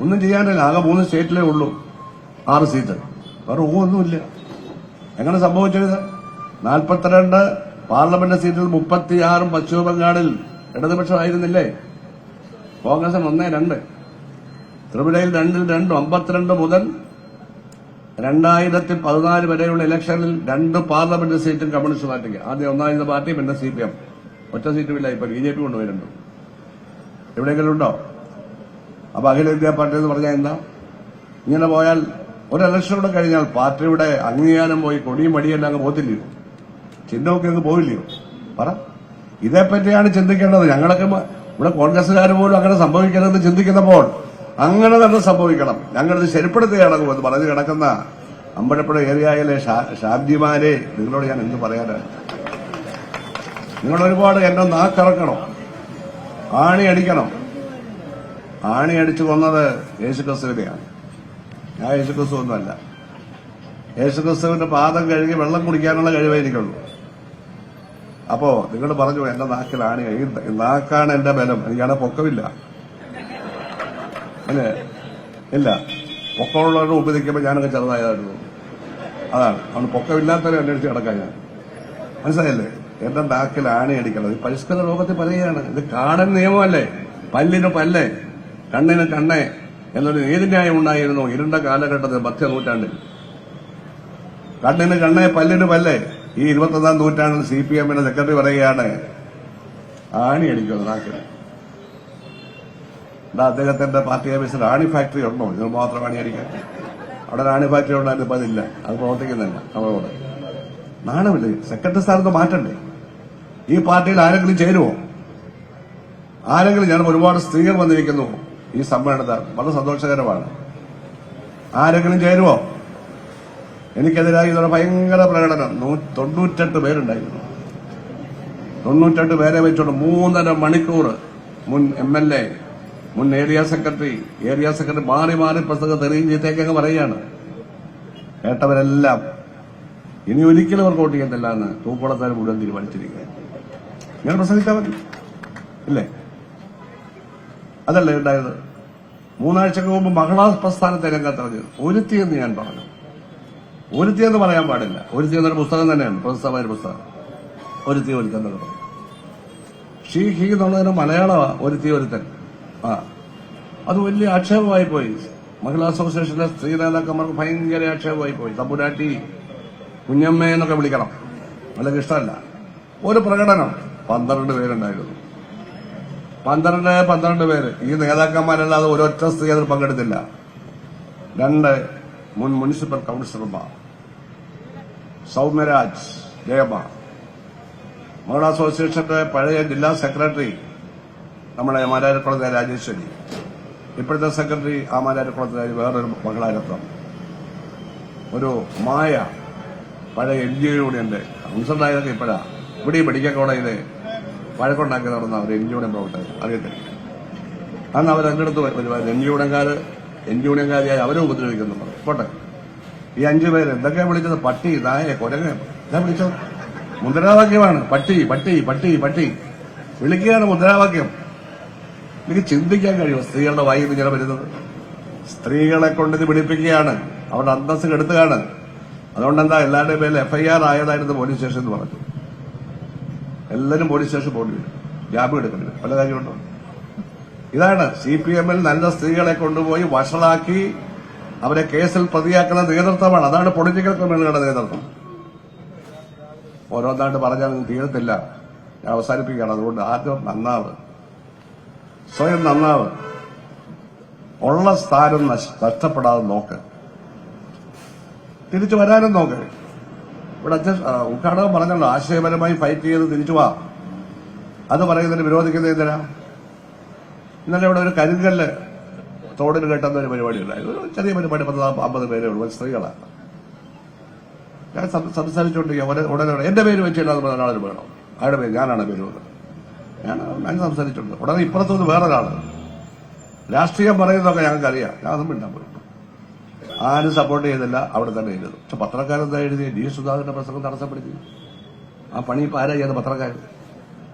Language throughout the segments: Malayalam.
ഒന്നും ചെയ്യാനില്ല. ആകെ 3 സ്റ്റേറ്റിലേ ഉള്ളൂ 6 സീറ്റ്. വേറെ ഒന്നുമില്ല. എങ്ങനെ സംഭവിച്ചത്? 42 പാർലമെന്റ് സീറ്റിൽ 36 പശ്ചിമ ബംഗാളിൽ ഇടതുപക്ഷമായിരുന്നില്ലേ? കോൺഗ്രസിന് 1-2, ത്രിപുരയിൽ 2-2, 52 മുതൽ 2014 വരെയുള്ള ഇലക്ഷനിൽ 2 പാർലമെന്റ് സീറ്റും കമ്മ്യൂണിസ്റ്റ് പാർട്ടിക്ക്. ആദ്യം ഒന്നായിരുന്ന പാർട്ടി, പിന്നെ CPM. ഒറ്റ സീറ്റുമില്ല. ഇപ്പൊ BJP കൊണ്ടുപോയിട്ടുണ്ട്. എവിടെയെങ്കിലും ഉണ്ടോ? അപ്പൊ അഖിലേന്ത്യാ പാർട്ടി എന്ന് പറഞ്ഞാൽ എന്താ? ഇങ്ങനെ പോയാൽ ഒരു ഇലക്ഷനോടെ കഴിഞ്ഞാൽ പാർട്ടിയുടെ അംഗീകാരം പോയി, കൊടിയും മടിയെല്ലാം അങ്ങ് പോത്തില്ലയോ? ചിഹ്നമൊക്കെ അങ്ങ് പോയില്ലയോ? പറ. ഇതേപ്പറ്റിയാണ് ചിന്തിക്കേണ്ടത്. ഞങ്ങളൊക്കെ ഇവിടെ കോൺഗ്രസുകാർ പോലും അങ്ങനെ സംഭവിക്കരുതെന്ന് ചിന്തിക്കുന്നപ്പോൾ അങ്ങനെ തന്നെ സംഭവിക്കണം. ഞങ്ങളിത് ശരിപ്പെടുത്തുകയാണ് എന്ന് പറഞ്ഞു കിടക്കുന്ന അമ്പലപ്പുഴ ഏരിയയിലെ ഷാബ്ജിമാരെ, നിങ്ങളോട് ഞാൻ എന്ത് പറയാനാണ്? നിങ്ങൾ ഒരുപാട് എന്നെ നാക്കിറക്കണം, ആണിയടിക്കണം. ആണിയടിച്ചു കൊന്നത് യേശുക്രിസ്തുവിനെയാണ്. ഞാൻ യേശുക്രിസ്തു ഒന്നുമല്ല. യേശുക്രിസ്തുവിന്റെ പാദം കഴുകി വെള്ളം കുടിക്കാനുള്ള കഴിവേ എനിക്കുള്ളൂ. അപ്പോ നിങ്ങൾ പറഞ്ഞു എന്റെ നാക്കിൽ ആണി. ഈ നാക്കാണ് എന്റെ ബലം. എനിക്കാണ് പൊക്കമില്ല. അല്ലേ? ഇല്ല. പൊക്കമുള്ളവരുടെ മുമ്പ് നിൽക്കുമ്പോൾ ഞാനൊക്കെ ചെറുതായിരുന്നു. അതാണ്. അവന് പൊക്കമില്ലാത്തവരെ അന്വേഷിച്ച് കിടക്കാൻ ഞാൻ. മനസ്സിലായില്ലേ? എന്റെ നാക്കിൽ ആണി അടിക്കണം. ഈ പരിഷ്കൃത ലോകത്തിൽ പറയുകയാണ്. ഇത് കാടൻ നിയമമല്ലേ? പല്ലിന് പല്ലേ, കണ്ണിന് കണ്ണേ എന്നൊരു നീതിന്യായം ഉണ്ടായിരുന്നു ഇരുണ്ട കാലഘട്ടത്തിൽ, മധ്യനൂറ്റാണ്ടിൽ. കണ്ണിന് കണ്ണേ, പല്ലിന് പല്ലേ. ഈ 21-ാം നൂറ്റാണ്ടിൽ CPM-ന്റെ സെക്രട്ടറി പറയുകയാണ് ആണി അടിക്കുന്നത് നാക്കിന്. അദ്ദേഹത്തിന്റെ പാർട്ടി ഓഫീസിൽ ആണി ഫാക്ടറി ഉണ്ടോ? ഇതിന് മാത്രം ആണി അടിക്കാൻ. അവിടെ ആണി ഫാക്ടറി ഉണ്ടായിരുന്നു. ഇപ്പൊ അതില്ല. അത് പ്രവർത്തിക്കുന്നില്ല. നമ്മളോട് നാണമില്ലേ? സെക്രട്ടറി സ്ഥാനത്ത് മാറ്റണ്ടേ? ഈ പാർട്ടിയിൽ ആരെങ്കിലും ചേരുവോ? ആരെങ്കിലും? ഞാൻ ഒരുപാട് സ്ത്രീകൾ വന്നിരിക്കുന്നു ഈ സമ്മേളനത്തിൽ. വളരെ സന്തോഷകരമാണ്. ആരെങ്കിലും ചേരുവോ? എനിക്കെതിരായി ഇതൊരു ഭയങ്കര പ്രകടനം. 98 പേരുണ്ടായിരുന്നു. 98 പേരെ വെച്ചോണ്ട് 3.5 മണിക്കൂർ മുൻ MLA, മുൻ ഏരിയ സെക്രട്ടറി മാറി മാറി പുസ്തകം തെറിയും ചീത്തയൊക്കെ പറയുകയാണ്. കേട്ടവരെല്ലാം ഇനി ഒരിക്കലും അവർക്ക് വോട്ട് ചെയ്യത്തില്ല എന്ന് തൂക്കുളത്താൽ മുഴുവൻ തീരുമാനിച്ചിരിക്കുക. ഞാൻ പ്രസംഗിച്ചാൽ മതി ഇല്ലേ? അതല്ലേ ഉണ്ടായത്? 3 ആഴ്ചക്ക് മുമ്പ് മഹിളാ പ്രസ്ഥാനത്തെ രംഗത്തിറങ്ങിയത് ഒരുത്തിയെന്ന് ഞാൻ പറഞ്ഞു. ഒരുത്തിയെന്ന് പറയാൻ പാടില്ല. ഒരുത്തി എന്നൊരു പുസ്തകം തന്നെയാണ്, പ്രശസ്തമായ പുസ്തകം. ഒരുത്തൻ ഷീ ഹി എന്നുള്ളതിന് മലയാളമാ. ഒരുത്തൻ. അത് വലിയ ആക്ഷേപമായി പോയി. മഹിളാ അസോസിയേഷനിലെ സ്ത്രീ നേതാക്കന്മാർക്ക് ഭയങ്കര ആക്ഷേപമായി പോയി. തമ്പുരാട്ടി, കുഞ്ഞമ്മ എന്നൊക്കെ വിളിക്കണം. അല്ലെങ്കിൽ ഇഷ്ടമല്ല. ഒരു പ്രകടനം 12 പേരുണ്ടായിരുന്നു. 12 പേര്. ഈ നേതാക്കന്മാരല്ലാതെ ഒരൊറ്റ സ്ത്രീ അതിൽ പങ്കെടുത്തില്ല. 2 മുൻ മുനിസിപ്പൽ കൌൺസിലർമാർ, സൌമ്യരാജ്, ജയമ്മ, മഹിളാ അസോസിയേഷന്റെ പഴയ ജില്ലാ സെക്രട്ടറി നമ്മുടെ മാരാരിക്കുളത്തെ രാജേശ്വരി, ഇപ്പോഴത്തെ സെക്രട്ടറി ആ മാരാരിക്കുളത്തെ വേറൊരു മഹിളാരത്നം, ഒരു മായ, പഴയ LG യൂണിയന്റെ കൌൺസിലറായതൊക്കെ ഇപ്പോഴാ. ഇവിടെ ഈ മെഡിക്കൽ കോളേജിലെ വഴക്കുണ്ടാക്കി നടന്ന ഒരു LG യൂണിയൻ പ്രവർത്തകർ അറിയത്തില്ല. അന്ന് അവർ എന്റെ അടുത്ത് വരുമായിരുന്നു. LG യൂണിയൻകാരിയായി അവരെ ഉപദ്രവിക്കുന്നു. പോട്ടെ. ഈ 5 പേര് എന്തൊക്കെയാ വിളിച്ചത്? പട്ടി, നായ, കൊരങ്ങ, ഇതാ വിളിച്ചത്. മുദ്രാവാക്യമാണ്. പട്ടി പട്ടി പട്ടി പട്ടി വിളിക്കുകയാണ് മുദ്രാവാക്യം. എനിക്ക് ചിന്തിക്കാൻ കഴിയുമോ സ്ത്രീകളുടെ വായിൽ ഇങ്ങനെ വരുന്നത്? സ്ത്രീകളെ കൊണ്ട് ഇത് പിടിപ്പിക്കുകയാണ്. അവരുടെ അന്തസ് കെടുത്തുകയാണ്. അതുകൊണ്ടെന്താ എല്ലാവരുടെയും പേരിൽ FIR ആയതായിരുന്നു പോലീസ് സ്റ്റേഷൻ എന്ന് പറഞ്ഞു. എല്ലാവരും പോലീസ് സ്റ്റേഷൻ പോകേണ്ടി വരും. ജാമ്യം എടുക്കേണ്ടി വരും. പല കാര്യമുണ്ടോ? ഇതാണ് CPM-ൽ നല്ല സ്ത്രീകളെ കൊണ്ടുപോയി വഷളാക്കി അവരെ കേസിൽ പ്രതിയാക്കുന്ന നേതൃത്വമാണ്. അതാണ് പൊളിറ്റിക്കൽ ക്രിമിനലുകളുടെ നേതൃത്വം. ഓരോന്നാണ്ട് പറഞ്ഞാൽ തീരത്തില്ല. ഞാൻ അവസാനിപ്പിക്കുകയാണ്. അതുകൊണ്ട് ആദ്യം നന്നാവ്, സ്വയം നന്നാവ്, ഉള്ള സ്ഥാനം നഷ്ടപ്പെടാതെ നോക്ക്, തിരിച്ചു വരാനും നോക്ക്. ഇവിടെ ഉദ്ഘാടകം പറഞ്ഞല്ലോ, ആശയപരമായി ഫൈറ്റ് ചെയ്ത് തിരിച്ചു വാ. അത് പറയുന്നതിന് വിരോധിക്കുന്നത് എന്തിനാ? ഇന്നലെ ഇവിടെ ഒരു കരിങ്കല്ല് തോടിന് കെട്ടുന്ന ഒരു പരിപാടി ഉണ്ടായിരുന്നു. ഒരു ചെറിയ പരിപാടി, 50 പേരേ ഉള്ളൂ, സ്ത്രീകളാണ്. ഞാൻ സംസാരിച്ചുകൊണ്ടിരിക്കുക. ഉടനെ എന്റെ പേര് വെച്ചില്ല ഒരാളൊരു വേണം. ആരുടെ പേര്? ഞാനാണ് പേര് വന്നത്. ഞാൻ സംസാരിച്ചിട്ടുണ്ട്. ഉടനെ ഇപ്പുറത്തുനിന്ന് വേറൊരാള് രാഷ്ട്രീയം പറയുന്നതൊക്കെ ഞങ്ങൾക്കറിയാം. ഞാൻ അതും മിണ്ടാൻ പോയി. ആരും സപ്പോർട്ട് ചെയ്തില്ല, അവിടെ തന്നെ എഴുതും. പക്ഷെ പത്രക്കാരെന്താ എഴുതി? D. സുധാകരന്റെ പ്രസംഗം തടസ്സപ്പെടുത്തി. ആ പണി ഇപ്പൊ ആരാ ചെയ്യുന്നത്? പത്രക്കാർ.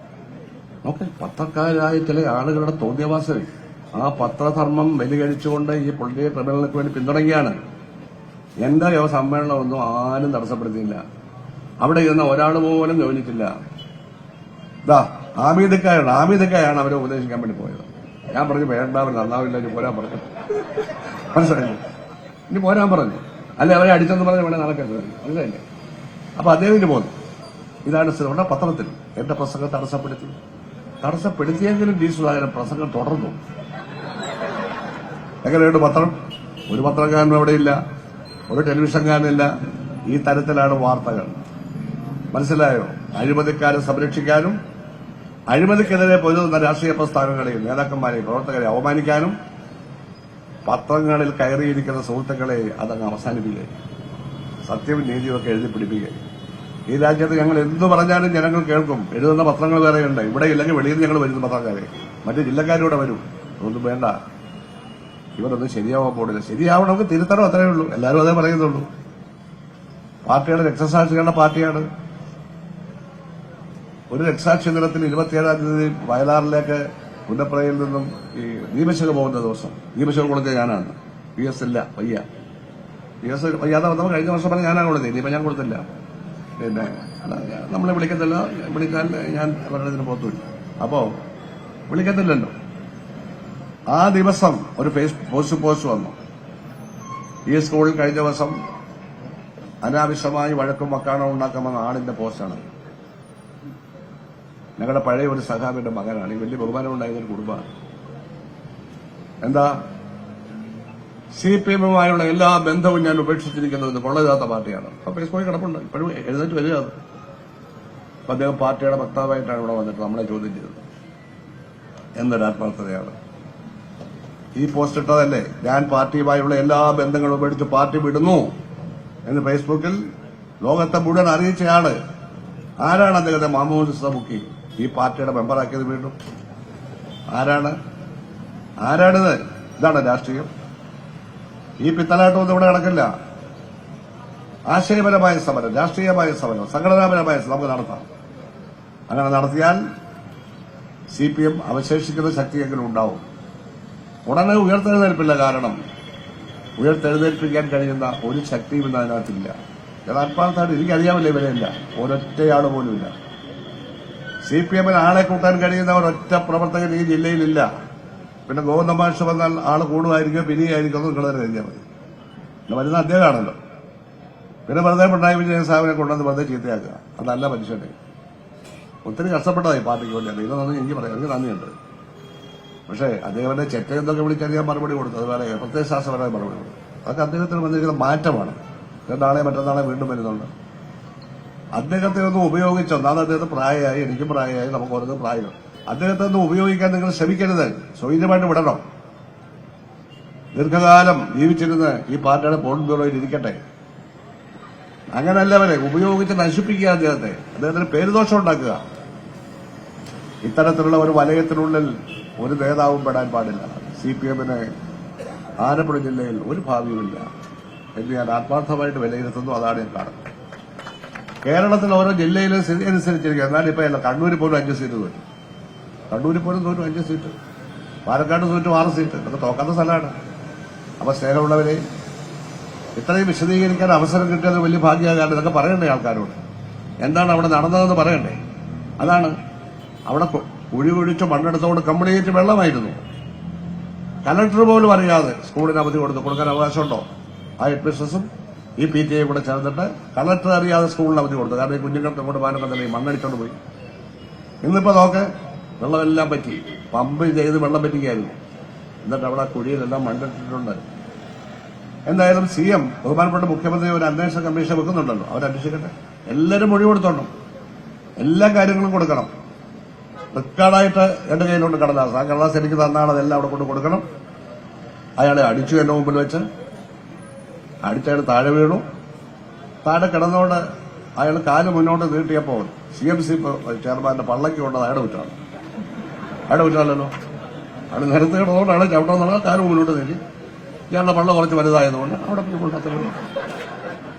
നോക്കെ, പത്രക്കാരായ ചില ആളുകളുടെ തോന്നിയവാസമേ ആ പത്രധർമ്മം ബലികഴിച്ചുകൊണ്ട് ഈ പൊളിറ്റിക്കൽ ക്രിമിനലുകൾക്ക് വേണ്ടി പിന്തുണങ്ങിയാണ്. എന്റെ സമ്മേളനമൊന്നും ആരും തടസ്സപ്പെടുത്തിയില്ല. അവിടെ ഇരുന്ന ഒരാൾ പോലും ഗൗനിച്ചില്ല. ആമീദക്കായാണ് അവരെ ഉപദേശിക്കാൻ വേണ്ടി പോയത്. ഞാൻ പറഞ്ഞു വേണ്ടാവില്ല, നന്നാവില്ല, ഇനി പോരാൻ പറഞ്ഞു. മനസ്സിലായില്ലേ? ഇനി പോരാൻ പറഞ്ഞു. അല്ലെ അവരെ അടിച്ചെന്ന് പറഞ്ഞ് വേണേ നടക്കരുത്. മനസ്സിലായില്ലേ? അപ്പൊ അദ്ദേഹം ഇനി പോന്നു. ഇതാണ് ഇവിടെ പത്രത്തിൽ എന്റെ പ്രസംഗം തടസ്സപ്പെടുത്തിയെങ്കിലും ഡി സുധാകരൻ പ്രസംഗം തുടർന്നു. എങ്ങനെയുണ്ട് പത്രം? ഒരു പത്രക്കാരനും അവിടെയില്ല, ഒരു ടെലിവിഷൻകാരനില്ല. ഈ തരത്തിലാണ് വാർത്തകൾ. മനസ്സിലായോ? അഴിമതിക്കാരെ സംരക്ഷിക്കാനും അഴിമതിക്കെതിരെ പൊരുതുന്ന രാഷ്ട്രീയ പ്രസ്ഥാനങ്ങളെയും നേതാക്കന്മാരെയും പ്രവർത്തകരെ അവമാനിക്കാനും പത്രങ്ങളിൽ കയറിയിരിക്കുന്ന സുഹൃത്തുക്കളെ അതങ്ങ് അവസാനിപ്പിക്കുക, സത്യവും നീതിയൊക്കെ എഴുതി പിടിപ്പിക്കുക. ഈ രാജ്യത്ത് ഞങ്ങൾ എന്തു പറഞ്ഞാലും ജനങ്ങൾ കേൾക്കും. എഴുതുന്ന പത്രങ്ങൾ വേറെയുണ്ട്. ഇവിടെ ഇല്ലെങ്കിൽ വെളിയിൽ നിന്ന് ഞങ്ങൾ വരുന്ന പത്രക്കാരെ, മറ്റു ജില്ലക്കാരൂടെ വരും. അതൊന്നും വേണ്ട. ഇവരൊന്നും ശരിയാവാൻ പോടില്ല. ശരിയാവണം, നമുക്ക് തിരുത്തണം, അത്രയേ ഉള്ളൂ. എല്ലാവരും അതേ പറയുന്നുള്ളൂ. പാർട്ടിയുടെ രക്തസാക്ഷികളുടെ പാർട്ടിയാണ്. ഒരു രക്തസാക്ഷി ദിനത്തിൽ 27-ാം തീയതി വയലാറിലേക്ക് പുന്നപ്രയിൽ നിന്നും ഈ ദീപശിഖ പോകുന്ന ദിവസം, ദീപശിഖ കൊടുത്തത് ഞാനാണ്. PS ഇല്ല, വയ്യ. PS വയ്യാതെ വന്നപ്പോൾ കഴിഞ്ഞ വർഷം പറഞ്ഞ് ഞാനാണ് കൊടുത്തത്. ഇനിയിപ്പോൾ ഞാൻ കൊടുത്തില്ല. പിന്നെ നമ്മളെ വിളിക്കത്തില്ല. വിളിക്കാൻ ഞാൻ അവരുടെ പുറത്തുമില്ല. അപ്പോ വിളിക്കത്തില്ലല്ലോ. ആ ദിവസം ഒരു പോസ്റ്റ് വന്നു. ഈ സ്കൂളിൽ കഴിഞ്ഞ ദിവസം അനാവശ്യമായി വഴക്കും വക്കാണവും ഉണ്ടാക്കാമെന്ന ആളിന്റെ പോസ്റ്റാണ്. ഞങ്ങളുടെ പഴയ ഒരു സഖാവിന്റെ മകനാണ്. ഈ വലിയ ബഹുമാനമുണ്ടായിരുന്ന ഒരു കുടുംബമാണ്. എന്താ? CPM-യുമായുള്ള എല്ലാ ബന്ധവും ഞാൻ ഉപേക്ഷിച്ചിരിക്കുന്നത് കൊള്ളരുതാത്ത പാർട്ടിയാണ്. അപ്പൊ ഫേസ്ബുക്കിൽ കിടപ്പുണ്ട്. ഇപ്പോഴും എഴുന്നേറ്റ് വരിക. അപ്പൊ അദ്ദേഹം പാർട്ടിയുടെ വക്താവായിട്ടാണ് ഇവിടെ വന്നിട്ട് നമ്മളെ ചോദ്യം ചെയ്തത്. എന്തൊരു ആത്മാർത്ഥതയാണ്! ഈ പോസ്റ്റ് ഇട്ടതല്ലേ, ഞാൻ പാർട്ടിയുമായുള്ള എല്ലാ ബന്ധങ്ങളും ഉപേക്ഷിച്ച് പാർട്ടി വിടുന്നു എന്ന് ഫേസ്ബുക്കിൽ ലോകത്തെ മുഴുവൻ അറിയിച്ചയാള് ആരാണ്? അദ്ദേഹത്തെ മുഹമ്മദ് സബുക്കി ഈ പാർട്ടിയുടെ മെമ്പറാക്കിയത് വീണ്ടും ആരാണിത്? ഇതാണ് രാഷ്ട്രീയം. ഈ പിത്തലാട്ടമൊന്നും ഇവിടെ നടക്കില്ല. ആശയപരമായ സമരം, രാഷ്ട്രീയമായ സമരം, സംഘടനാപരമായ നമുക്ക് നടത്താം. അങ്ങനെ നടത്തിയാൽ CPM അവശേഷിക്കുന്ന ശക്തിയെങ്കിലും ഉണ്ടാവും. ഉടനെ ഉയർത്തെഴുന്നേൽപ്പില്ല. കാരണം ഉയർത്തെഴുന്നേൽപ്പിക്കാൻ കഴിയുന്ന ഒരു ശക്തിയും ഇന്ന് അതിനകത്തില്ല. യഥാർത്ഥമായിട്ട് എനിക്കറിയാമല്ലോ, ഇവരെയില്ല, ഒരൊറ്റയാൾ പോലുമില്ല. CPM-ന് ആളെ കൂട്ടാൻ കഴിയുന്ന ഒരൊറ്റ പ്രവർത്തകൻ ഈ ജില്ലയിലില്ല. പിന്നെ ഗോവിന്ദമാഷ വന്നാൽ ആള് കൂടുമായിരിക്കും, പിരിയായിരിക്കും, ഒന്നും കിടന്നു കഴിഞ്ഞാൽ മതി. വരുന്ന അദ്ദേഹമാണല്ലോ. പിന്നെ വെറുതെ പിണറായി വിജയൻ സാഹിബിനെ കൊണ്ടുവന്ന് വെറുതെ ചീത്തയാക്കുക. അതല്ല മനുഷ്യനെ. ഒത്തിരി കഷ്ടപ്പെട്ടതായി പാർട്ടിക്ക് വേണ്ടിയാണ്. ഇതൊന്നും എനിക്ക് പറയാം, എനിക്ക് നന്ദിയുണ്ട്. പക്ഷേ അദ്ദേഹത്തിന്റെ ചെറ്റയെന്നൊക്കെ വിളിച്ചാൽ ഞാൻ മറുപടി കൊടുത്തു. അതുപോലെ പ്രത്യയശാസ്ത്രപരമായ മറുപടി കൊടുത്തു. അതൊക്കെ അദ്ദേഹത്തിന് വന്നിരിക്കുന്ന മാറ്റമാണ്. നാളെ മറ്റന്നാളെ വീണ്ടും വരുന്നുണ്ട്. അദ്ദേഹത്തെ ഒന്നും ഉപയോഗിച്ചോ? നാളെ അദ്ദേഹത്തെ പ്രായമായി, എനിക്കും പ്രായമായി, നമുക്ക് ഓരോ പ്രായം. അദ്ദേഹത്തെ ഒന്നും ഉപയോഗിക്കാൻ നിങ്ങൾ ശ്രമിക്കരുത്. സ്വൈര്യമായിട്ട് വിടണം. ദീർഘകാലം ജീവിച്ചിരുന്ന് ഈ പാർട്ടിയുടെ പോളിറ്റ് ബ്യൂറോയിൽ ഇരിക്കട്ടെ. അങ്ങനെയല്ല അവരെ ഉപയോഗിച്ച് നശിപ്പിക്കുക. അദ്ദേഹത്തിന് പേരുദോഷം ഉണ്ടാക്കുക. ഇത്തരത്തിലുള്ള ഒരു വലയത്തിനുള്ളിൽ ഒരു നേതാവും പെടാൻ പാടില്ല. CPM-ന് ആലപ്പുഴ ജില്ലയിൽ ഒരു ഭാവിയുമില്ല എന്ന് ഞാൻ ആത്മാർത്ഥമായിട്ട് വിലയിരുത്തുന്നു. അതാണ് ഞാൻ കാണുന്നത്. കേരളത്തിൽ ഓരോ ജില്ലയിലും സ്ഥിതി അനുസരിച്ചിരിക്കുക. എന്നാലും ഇപ്പൊ കണ്ണൂരിൽ പോലും 5 സീറ്റ് തോറ്റും. കണ്ണൂരിൽ പോലും തോറ്റും 5 സീറ്റ്. പാലക്കാട് തോറ്റും 6 സീറ്റ്. അതൊക്കെ തോക്കാത്ത സ്ഥലമാണ്. അപ്പൊ സ്നേഹമുള്ളവരെ, ഇത്രയും വിശദീകരിക്കാൻ അവസരം കിട്ടിയത് വലിയ ഭാഗ്യമാണ്. ഇതൊക്കെ പറയണ്ടേ ആൾക്കാരോട്? എന്താണ് അവിടെ നടന്നതെന്ന് പറയണ്ടേ? അതാണ് അവിടെ കുഴി കുഴിച്ച് മണ്ണെടുത്തോണ്ട് കംപ്ലീറ്റ് വെള്ളമായിരുന്നു. കലക്ടർ പോലും അറിയാതെ സ്കൂളിന് അവധി കൊടുക്കാൻ അവകാശമുണ്ടോ? ആ ഹെഡ്മിസ്ട്രസും ഈ PTA കൂടെ ചേർന്നിട്ട് കലക്ടർ അറിയാതെ സ്കൂളിന് അവധി കൊടുത്തു. കാരണം ഈ കുഞ്ഞുങ്ങൾക്ക് അങ്ങോട്ട് പോകാനൊക്കെ മണ്ണടിച്ചോണ്ട് പോയി. ഇന്നിപ്പോ നോക്ക്, വെള്ളമെല്ലാം പറ്റി, പമ്പ് ചെയ്ത് വെള്ളം പറ്റിക്കായിരുന്നു. എന്നിട്ട് അവിടെ കുഴിയിലെല്ലാം മണ്ണിട്ടിട്ടുണ്ട്. എന്തായാലും CM ബഹുമാനപ്പെട്ട മുഖ്യമന്ത്രി ഒരു അന്വേഷണ കമ്മീഷൻ വെക്കുന്നുണ്ടല്ലോ, അവരന്വേഷിക്കട്ടെ. എല്ലാവരും മൊഴി കൊടുത്തോണം, എല്ലാ കാര്യങ്ങളും കൊടുക്കണം. റെക്കോർഡായിട്ട് എന്റെ കയ്യിലുണ്ട് കടലാസ്. ആ കടലാസ് എനിക്ക് തന്നാണ്, അതെല്ലാം അവിടെ കൊണ്ട് കൊടുക്കണം. അയാളെ അടിച്ചു എന്റെ മുമ്പിൽ വെച്ച്. അടിച്ചയാൾ താഴെ വീണു. താഴെ കിടന്നോണ്ട് അയാൾ കാല് മുന്നോട്ട് നീട്ടിയപ്പോൾ CMC ചെയർമാന്റെ പള്ളയ്ക്ക് കൊണ്ടത് അയാളുടെ കുറ്റാണ്. അയാളുടെ കുറ്റമല്ലല്ലോ. അയാൾ നിരത്ത് കിടന്നുകൊണ്ടാണ് ചവിട്ടുന്നുള്ള കാല് മുന്നോട്ട് നീട്ടി. ഇയാളുടെ പള്ള കുറച്ച് വലുതായതുകൊണ്ട് അവിടെ കൊണ്ടാത്ത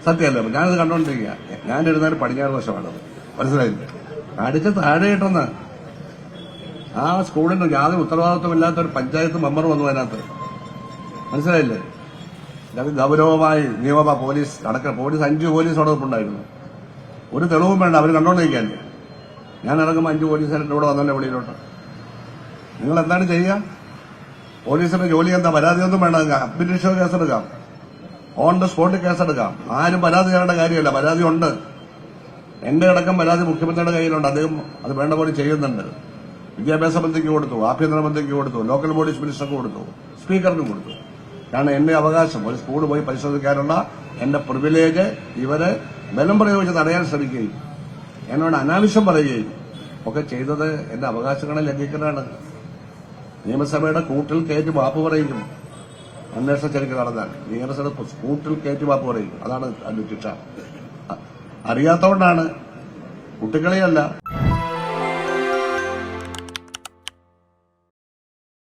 സത്യമല്ല. ഞാനിത് കണ്ടോണ്ടിരിക്കുക. ഞാനിരുന്നാലും പടിഞ്ഞാറ് വശമാണത്. മനസ്സിലായില്ലേ? അടിച്ച് താഴെ ഇട്ടെന്ന് ആ സ്കൂളിന് യാതൊരു ഉത്തരവാദിത്വമില്ലാത്ത ഒരു പഞ്ചായത്ത് മെമ്പർ വന്നു അതിനകത്ത്. മനസ്സിലായില്ലേ? അത് ഗൗരവമായി നിയമ പോലീസ് അടക്കം പോലീസ് 5 പോലീസ് അവിടെ ഉണ്ടായിരുന്നു. ഒരു തെളിവും വേണ്ട, അവർ കണ്ടോണ്ടിരിക്കല്ലേ. ഞാൻ ഇറങ്ങുമ്പോൾ 5 പോലീസുകാരുടെ ഇവിടെ വന്നല്ലേ വെളിയിലോട്ട്. നിങ്ങൾ എന്താണ് ചെയ്യുക? പോലീസിന്റെ ജോലി എന്താ? പരാതിയൊന്നും വേണ്ട, അഡ്മിനിസ്ട്രേറ്റീവ് കേസെടുക്കാം, ഓൺ ദ സ്പോട്ട് കേസെടുക്കാം. ആരും പരാതി ചെയ്യേണ്ട കാര്യമല്ല. പരാതി ഉണ്ട്. എന്റെ അടക്കം പരാതി മുഖ്യമന്ത്രിയുടെ കയ്യിലുണ്ട്. അദ്ദേഹം അത് വേണ്ട പോലെ ചെയ്യുന്നുണ്ട്. വിദ്യാഭ്യാസ മന്ത്രിക്ക് കൊടുത്തു, ആഭ്യന്തര മന്ത്രിക്ക് കൊടുത്തു, ലോക്കൽ ബോഡീസ് മിനിസ്റ്റർക്ക് കൊടുത്തു, സ്പീക്കറിനും കൊടുത്തു. കാരണം എന്റെ അവകാശം ഒരു സ്കൂൾ പോയി പരിശോധിക്കാനുള്ള എന്റെ പ്രിവിലേജ് ഇവരെ ബലം പ്രയോഗിച്ച് തടയാൻ ശ്രമിക്കുകയും എന്നോട് അനാവശ്യം പറയുകയും ഒക്കെ ചെയ്തത് എന്റെ അവകാശങ്ങളെ ലംഘിക്കലാണ്. നിയമസഭയുടെ കൂട്ടിൽ കയറ്റി മാപ്പ് പറയും. അന്വേഷണ ചരിക്ക് നടന്നാൽ നിയമസഭ കൂട്ടിൽ കയറ്റി മാപ്പ് പറയും. അതാണ് അതിന്റെ ശിക്ഷ. അറിയാത്തതുകൊണ്ടാണ്, കുട്ടികളെയല്ല.